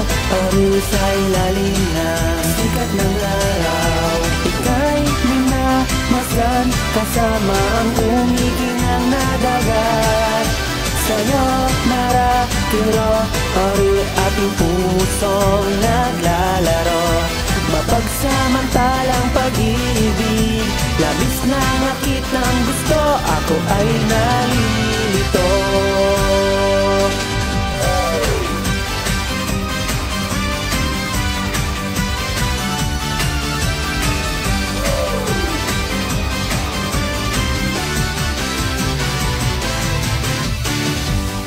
aro sa ilalim ng sikat ng araw. Ika'y minamasan kasama ang umiginang na dagat. Sa'yo naratiro, aro ating pusong naglalaro. Mapagsamantalang pag-ibig, labis na ngakit ng gusto, ako ay nalilito.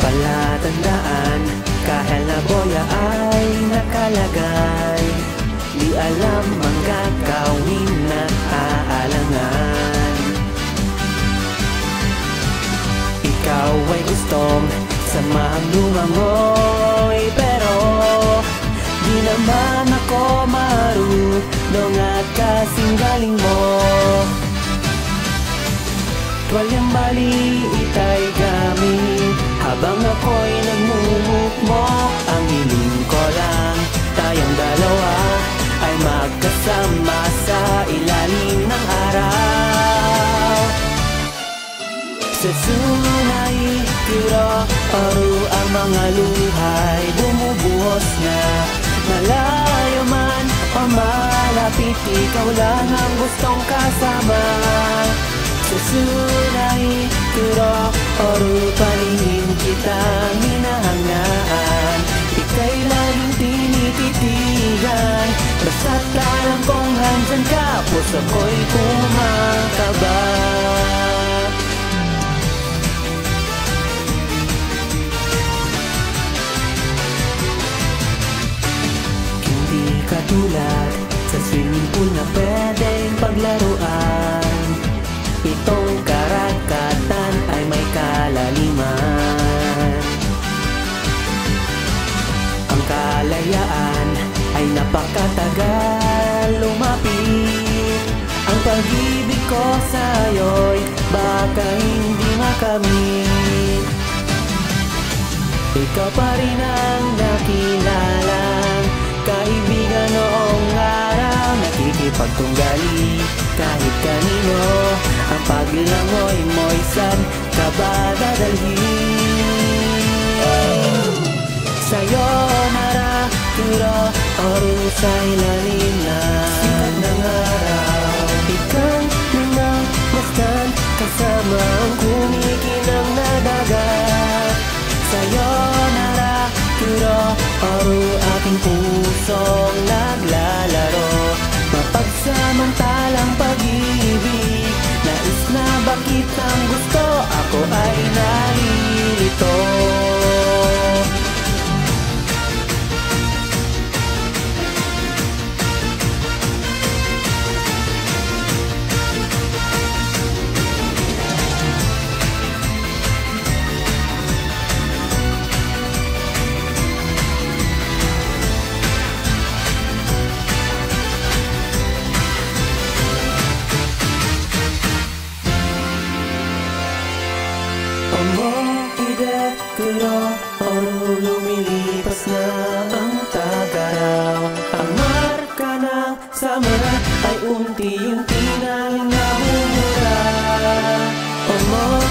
Palatandaan, kahel na boya ay nakalagay. Di alam ang gagawin na aalangan. Ikaw ay gustong samahang lumangoy, pero di naman ako marunong at kasing galing mo. Tuwalyang maliit ay gamit habang ako'y nagmumukmo. Ang hiling ko lang, tayong dalawa ay magkasama sa ilalim ng araw. Sa sunay kiro, aro ang mga luhay bumubuhos na. Malayo man o malapit, ikaw lang ang gustong kasama. Sa sunay kiro, aro palihim kitang hinahangaan. Ika'y laging tinititigan, basta't alam kong handyan ka, puso ko'y kumakaba. Hindi katulad sa swimming pool na pwedeng paglaruan. Itong karagatan ay may kalaliman. Ang kalayaan ay napakatagal lumapit. Ang pag-ibig ko sa'yo'y baka hindi makamit. Ikaw pa rin ang nakilalang kaibigan noong araw. Nakikipagtunggali kahit kanino, ang paglangoy mo'y saan ka ba dadalhin? Sa'yo naratiro, aro sa ilalim na sikat ng araw. Ika'y minagmasdan kasama ang kumikinang na dagat. Sa'yo naratiro, aro aking pusong naglalaro. Mapagsamantalang pag-ibig, nais na bakit ang gusto, ako ay nalilito. Kiro, oro lumilipas na ang tag-araw. Ang marka ng summer ay unti-unti nang nabumura.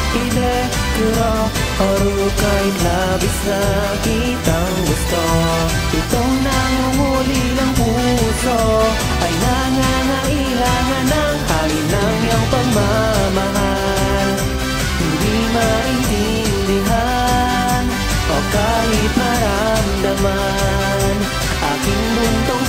Ide, kiro, oro kahit labis na kitang gusto. Itong nangunguli ng puso ay nangangailangan ng hangin ng iyong pagmamahal. Hindi maintindihan o kahit maramdaman, aking buntong